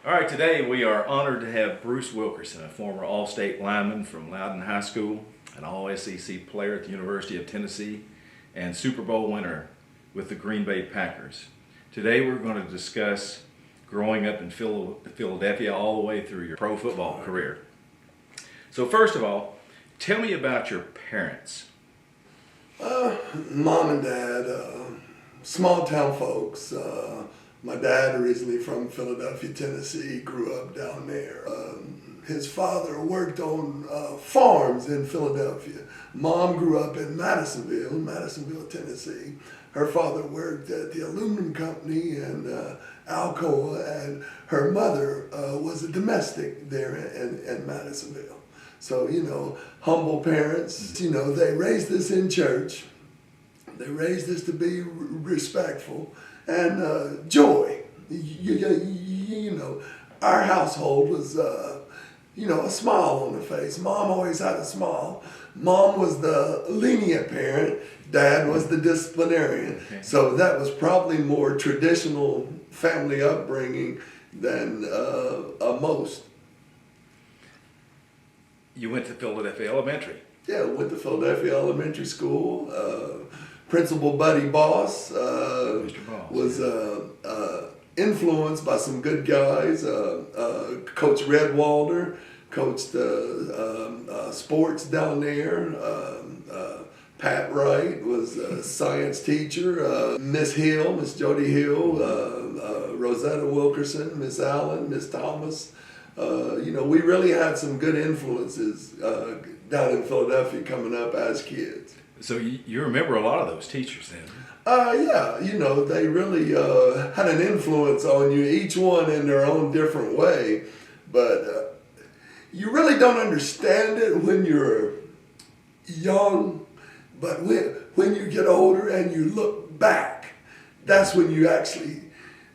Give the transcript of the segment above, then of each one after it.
All right, today we are honored to have Bruce Wilkerson, a former All-State lineman from Loudon High School, an All-SEC player at the University of Tennessee, and Super Bowl winner with the Green Bay Packers. Today we're going to discuss growing up in Philadelphia all the way through your pro football career. So first of all, tell me about your parents. Mom and dad, small town folks. My dad originally from Philadelphia, Tennessee, grew up down there. His father worked on farms in Philadelphia. Mom grew up in Madisonville, Tennessee. Her father worked at the aluminum company in Alcoa, and her mother was a domestic there in Madisonville. So, humble parents, they raised us in church. They raised us to be respectful and joy. Our household was, a smile on the face. Mom always had a smile. Mom was the lenient parent. Dad was the disciplinarian. Okay. So that was probably more traditional family upbringing than most. You went to Philadelphia Elementary. Yeah, went to Philadelphia Elementary School. Principal Buddy Boss, Mr. Boss was influenced by some good guys. Coach Red Walder coached sports down there. Pat Wright was a science teacher. Miss Jody Hill, Rosetta Wilkerson, Miss Allen, Miss Thomas. We really had some good influences down in Philadelphia coming up as kids. So you remember a lot of those teachers then? Yeah, they really had an influence on you, each one in their own different way. But you really don't understand it when you're young, but when you get older and you look back, that's when you actually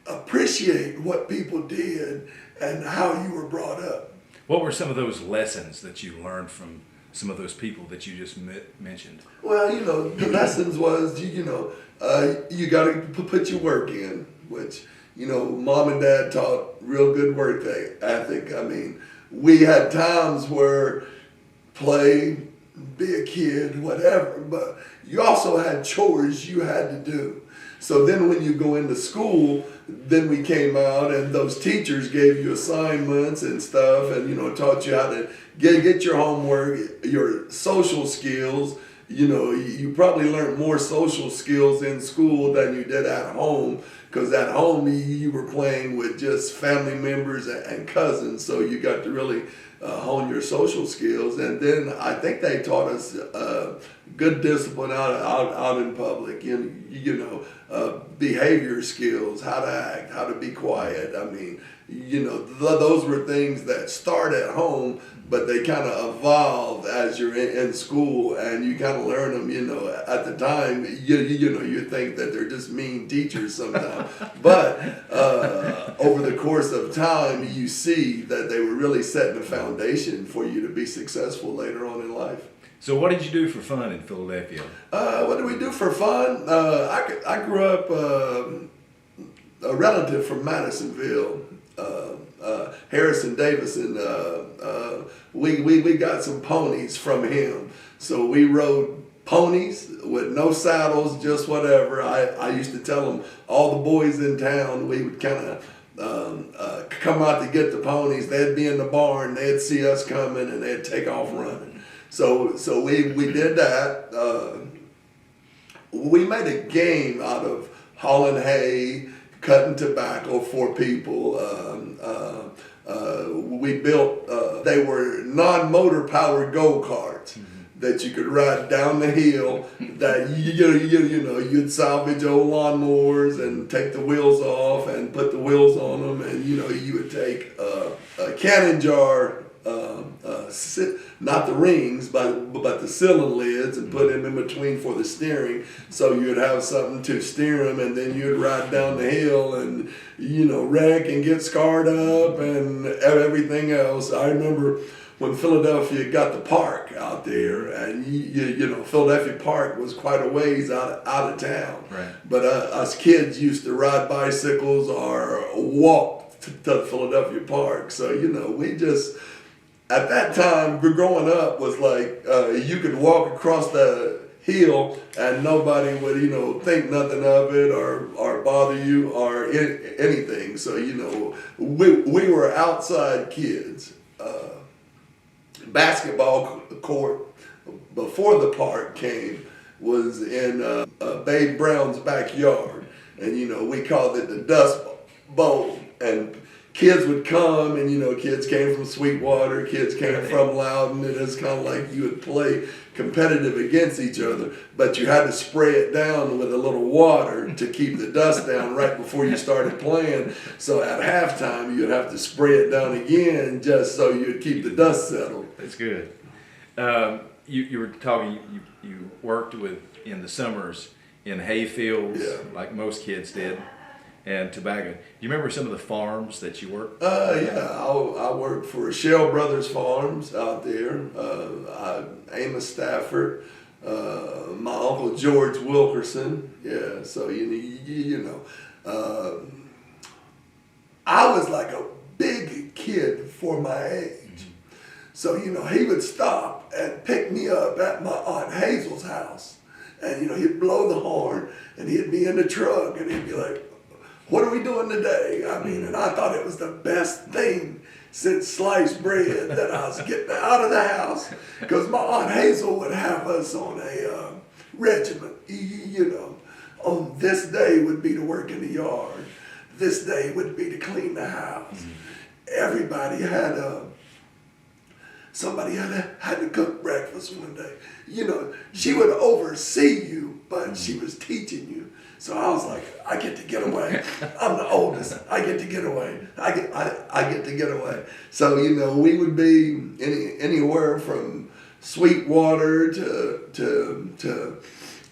appreciate what people did and how you were brought up. What were some of those lessons that you learned from some of those people that you just mentioned? Well, the lessons was, you got to put your work in, which, Mom and Dad taught real good work ethic. I mean, we had times where play, be a kid, whatever, but you also had chores you had to do. So then when you go into school, then we came out and those teachers gave you assignments and stuff and, taught you how to get your homework, your social skills. You probably learned more social skills in school than you did at home, because at home you were playing with just family members and cousins, so you got to really hone your social skills. And then I think they taught us good discipline out in public, behavior skills, how to act, how to be quiet. I mean, those were things that start at home, but they kind of evolve as you're in school, and you kind of learn them, at the time, you think that they're just mean teachers sometimes. But over the course of time, you see that they were really setting a foundation for you to be successful later on in life. So what did you do for fun in Philadelphia? What did we do for fun? I grew up a relative from Madisonville, Harrison Davison. We got some ponies from him. So we rode ponies with no saddles, just whatever. I used to tell them, all the boys in town, we would kind of come out to get the ponies. They'd be in the barn, they'd see us coming, and they'd take off running. So we did that. We made a game out of hauling hay, cutting tobacco for people. We built, they were non-motor powered go-karts that you could ride down the hill, that you'd salvage old lawnmowers and take the wheels off and put the wheels on them, and you would take a cannon jar, not the rings, but the ceiling lids, and put them in between for the steering, so you'd have something to steer them, and then you'd ride down the hill and wreck and get scarred up and everything else. I remember when Philadelphia got the park out there, and Philadelphia Park was quite a ways out of town. Right. But us kids used to ride bicycles or walk to Philadelphia Park. So, you know, we just, at that time, growing up was like, you could walk across the hill and nobody would, you know, think nothing of it or bother you or anything. So, you know, we were outside kids. Basketball court before the park came was in Babe Brown's backyard, and you know we called it the Dust Bowl. And kids would come, and you know kids came from Sweetwater, kids came from Loudon, and it's kind of like you would play competitive against each other, but you had to spray it down with a little water to keep the dust down right before you started playing. So at halftime, you'd have to spray it down again just so you'd keep the dust settled. That's good. You were talking, you worked in the summers in hay fields, like most kids did, and tobacco. Do you remember some of the farms that you worked? I worked for Shell Brothers Farms out there. Amos Stafford, my uncle George Wilkerson. Yeah, so you know, I was like a big kid for my age. So, you know, he would stop and pick me up at my Aunt Hazel's house. And, you know, he'd blow the horn and he'd be in the truck and he'd be like, what are we doing today? I mean, and I thought it was the best thing since sliced bread that I was getting out of the house, because my Aunt Hazel would have us on a regiment. You know, on this day would be to work in the yard. This day would be to clean the house. Everybody had somebody had to cook breakfast one day. You know, she would oversee you, but she was teaching you. So I was like, I get to get away. I'm the oldest. I get to get away. I get to get away. So, you know, we would be anywhere from Sweetwater to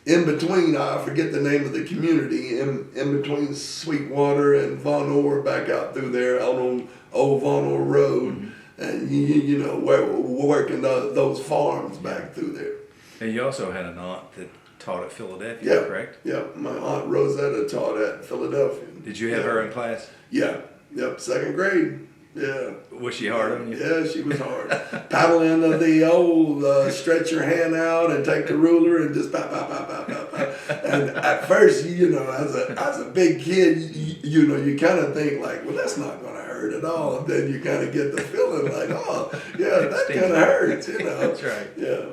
in between. I forget the name of the community. In between Sweetwater and Von Orr, back out through there out on Old Von Orr Road, and you know, we're working those farms back through there. And you also had an aunt that taught at Philadelphia, correct? Yeah, my Aunt Rosetta taught at Philadelphia. Did you have her in class? Yeah, second grade. Yeah. Was she hard on you? Yeah, she was hard. Paddle into the old stretch your hand out and take the ruler and just pop. And at first, you know, as a big kid, you know, you kind of think like, well, that's not going to hurt at all. And then you kind of get the feeling like, oh, yeah, that kind of hurts, you know. That's right. Yeah.